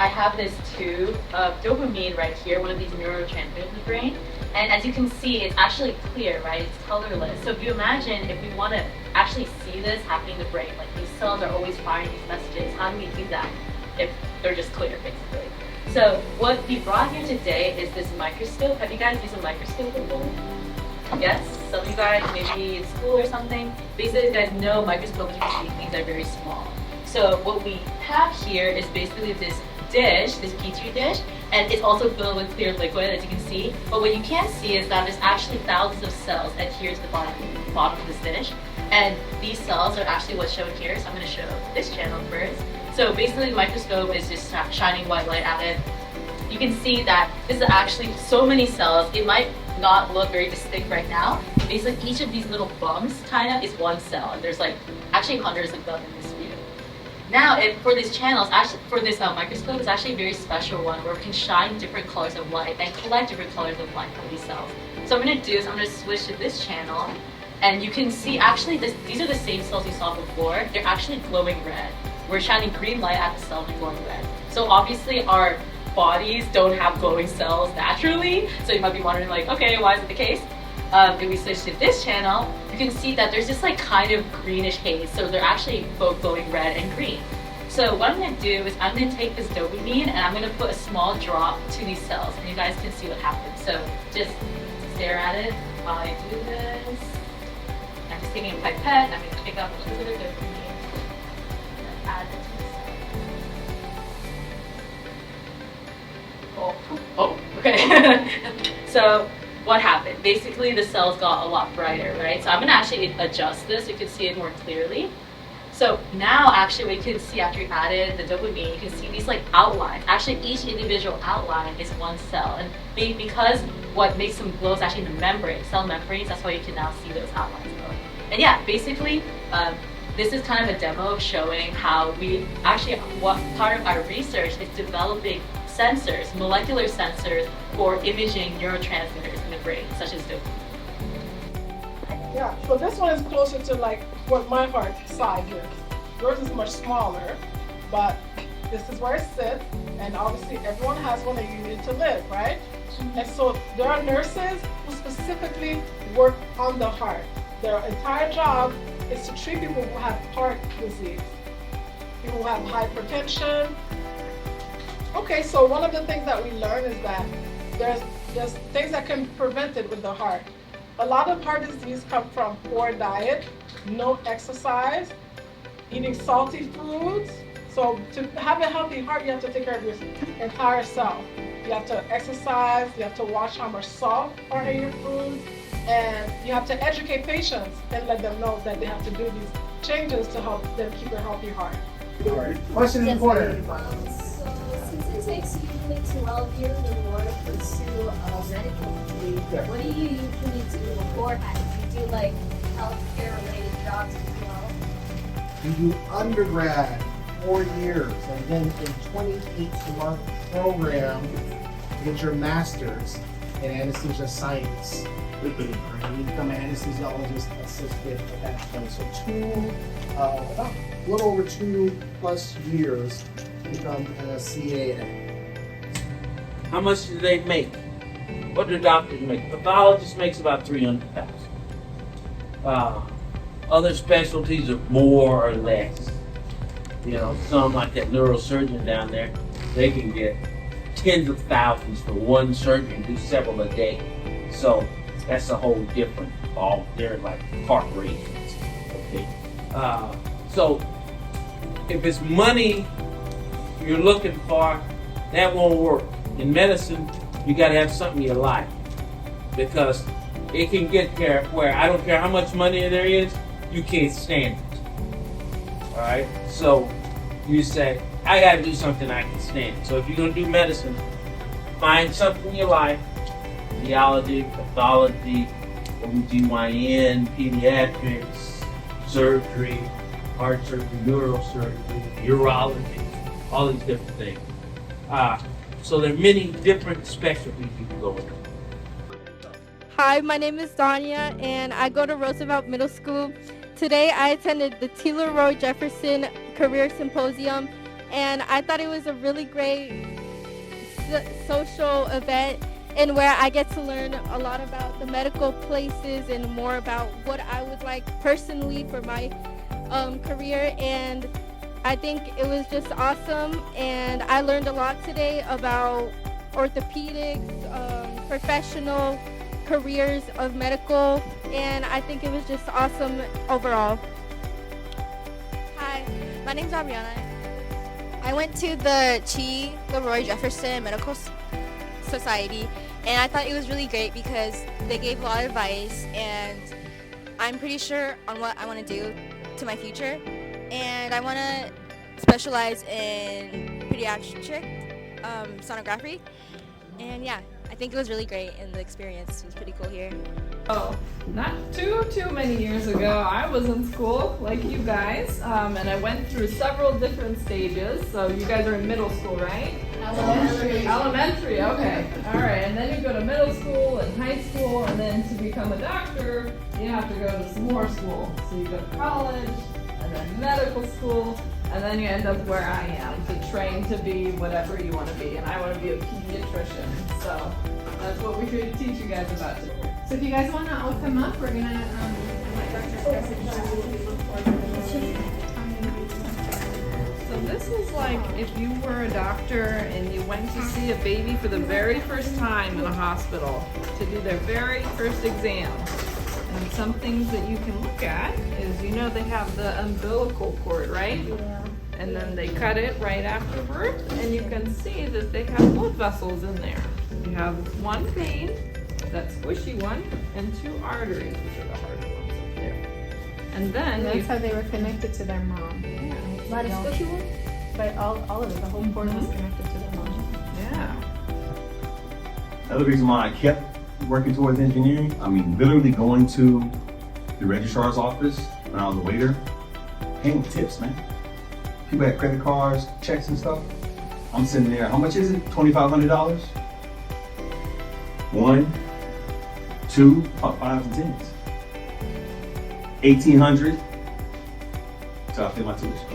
I have this tube of dopamine right here, one of these neurotransmitters in the brain. And as you can see, it's actually clear, right? It's colorless. So if you imagine, if we want to actually see this happening in the brain, like these cells are always firing these messages, how do we do that if they're just clear, basically? So what we brought here today is this microscope. Have you guys used a microscope before? Yes? Some of you guys, maybe in school or something. Basically, you guys know microscopes can see things that are very small. So what we have here is basically this dish, this petri dish, and it's also filled with clear liquid, as you can see. But what you can't see is that there's actually thousands of cells adhered to the bottom of this dish. And these cells are actually what's shown here. So I'm going to show this channel first. So basically, the microscope is just shining white light at it. You can see that this is actually so many cells. It might not look very distinct right now. Basically, each of these little bumps kind of is one cell, and there's like actually hundreds of them in this view. Now, for these channels, actually for this microscope, it's actually a very special one where we can shine different colors of light and collect different colors of light from these cells. So what I'm going to do is I'm going to switch to this channel, and you can see actually these are the same cells you saw before. They're actually glowing red. We're shining green light at the cell and glowing red. So obviously our bodies don't have glowing cells naturally. So you might be wondering like, okay, why is it the case? If we switch to this channel, you can see that there's this like kind of greenish haze. So they're actually both glowing red and green. So what I'm going to do is I'm going to take this dopamine and I'm going to put a small drop to these cells, and you guys can see what happens. So just stare at it while I do this. I'm just taking a pipette. I'm going to pick up a little bit of dopamine and add it to the cell. Oh, okay. So what happened? Basically, the cells got a lot brighter, right? So I'm going to actually adjust this so you can see it more clearly. So now, actually, we can see after you added the dopamine, you can see these like outlines. Actually, each individual outline is one cell, and because what makes them glow is actually the membrane, cell membranes. That's why you can now see those outlines glow. And yeah, basically, this is kind of a demo of showing how we actually, what part of our research is developing sensors, molecular sensors for imaging neurotransmitters in the brain, such as dopamine. Yeah, so this one is closer to like what my heart size is. Yours is much smaller, but this is where it sits, and obviously everyone has one that you need to live, right? And so there are nurses who specifically work on the heart. Their entire job is to treat people who have heart disease, people who have hypertension. Okay, so one of the things that we learn is that there's things that can prevent it with the heart. A lot of heart disease come from poor diet, no exercise, eating salty foods. So to have a healthy heart, you have to take care of your entire self. You have to exercise, you have to watch how much salt are in your food, and you have to educate patients and let them know that they have to do these changes to help them keep a healthy heart. Question in the corner. Since it takes usually 12 years or more to pursue a medical degree, what do you usually do beforehand? Do you do like healthcare related jobs as well? You do undergrad, 4 years, and then a 28-month program to get your master's in anesthesia science. You become an anesthesiologist assistant at that point. So about a little over 2+ years to become a CAA. How much do they make? What do doctors make? Pathologist makes about $300,000. Other specialties are more or less. You know, some like that neurosurgeon down there, they can get tens of thousands for one surgery and do several a day. So that's a whole different ball. They're like corporations. Okay. So if it's money you're looking for, that won't work. In medicine, you got to have something you like, because it can get there where I don't care how much money there is, you can't stand it. All right. So you say, I got to do something I can stand. So if you're going to do medicine, find something you like: theology, pathology, OBGYN, pediatrics, surgery, heart surgery, neurosurgery, urology, all these different things. So there are many different specialties you can go into. Hi, my name is Danya, and I go to Roosevelt Middle School. Today I attended the Taylor Roy Jefferson Career Symposium, and I thought it was a really great social event, and where I get to learn a lot about the medical places and more about what I would like personally for my career. And I think it was just awesome, and I learned a lot today about orthopedics, professional careers of medical, and I think it was just awesome overall. Hi, my name's Abriana. I went to the Chi Leroy Jefferson Medical Society, and I thought it was really great because they gave a lot of advice, and I'm pretty sure on what I want to do to my future, and I want to specialize in pediatric sonography, and yeah, I think it was really great, and the experience was pretty cool here. Oh, not too many years ago, I was in school like you guys, and I went through several different stages. So you guys are in middle school, right? Elementary, okay. All right, and then you go to middle school and high school, and then to become a doctor, you have to go to some more school. So you go to college, and then medical school, and then you end up where I am to train to be whatever you want to be. And I want to be a pediatrician, so that's what we're here to teach you guys about today. So if you guys want to all come up, we're going to let Dr. Stress introduce what we look for. So this is like if you were a doctor and you went to see a baby for the very first time in a hospital to do their very first exam. And some things that you can look at is, you know, they have the umbilical cord, right? Yeah. And then they cut it right after birth, and you can see that they have blood vessels in there. You have one vein, that squishy one, and two arteries, which are the harder ones up there. And then And that's how they were connected to their mom. yeah. But all of it, the whole cord was connected to their mom. Yeah. Another reason why I kept working towards engineering, I mean, literally going to the registrar's office when I was a waiter, paying with tips, man. People had credit cards, checks and stuff. I'm sitting there, how much is it? $2,500? 1, 2, 5s and 10s. 1,800 so I pay my tuition.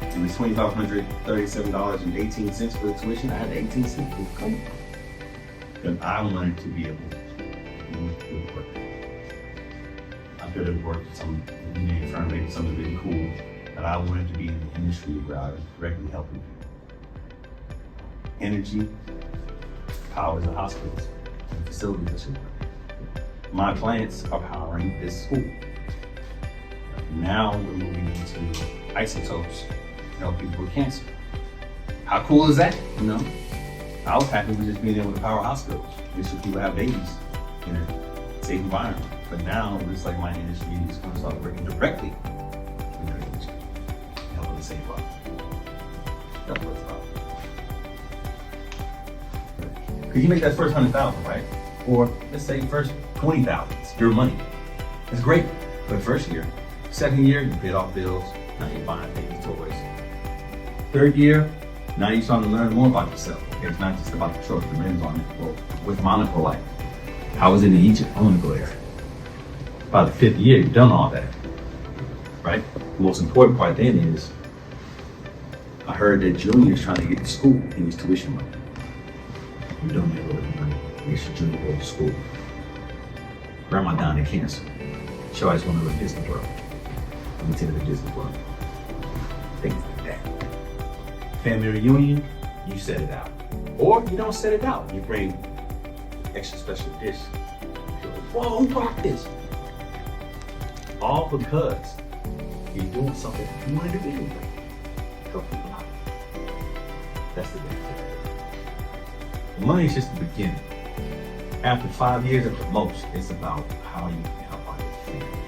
It was $2,537.18 for the tuition. I had 18 cents to come. Because I wanted to be able to work. I could have worked at some engineering firm, maybe something really cool, but I wanted to be in the industry where I was directly helping people. Energy powers the hospitals and facilities. My clients are powering this school. Now we're moving into isotopes to help people with cancer. How cool is that? You know? I was happy with just being able to power hospitals. Make sure people have babies in a safe environment. But now it's like my industry is going to start working directly with the industry, helping to save lives. That's what it's about. Because you make that first 100,000, right? Or let's say first 20,000, it's your money. It's great for the first year. Second year, you paid off bills. Now you're buying baby toys. Third year, now you're starting to learn more about yourself. Okay? It's not just about the truck, the rims on it. Well, what's Monaco like? How was it in Egypt? I want to go there. By the 5th year, you've done all that, right? The most important part then is, I heard that Junior's trying to get to school. He needs tuition money. You don't need a little money. Make sure Junior go to school. Grandma dying of cancer. She always wanted to go to Disney World. Let me take her to Disney World. Things like that. Family reunion, you set it out. Or you don't set it out. You bring extra special dish. You're like, whoa, who brought this? All because you're doing something you wanted to do anyway. Help people out. That's the benefit. The money is just the beginning. After 5 years at the most, it's about how you can help out your family.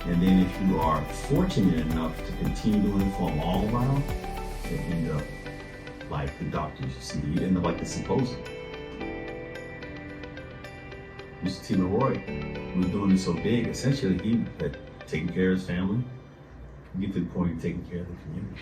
And then if you are fortunate enough to continue doing it for a long while, you end up like the doctors you see, you end up like the Symposium. Mr. T. Leroy was doing it so big, essentially he had taken care of his family, get to the point of taking care of the community.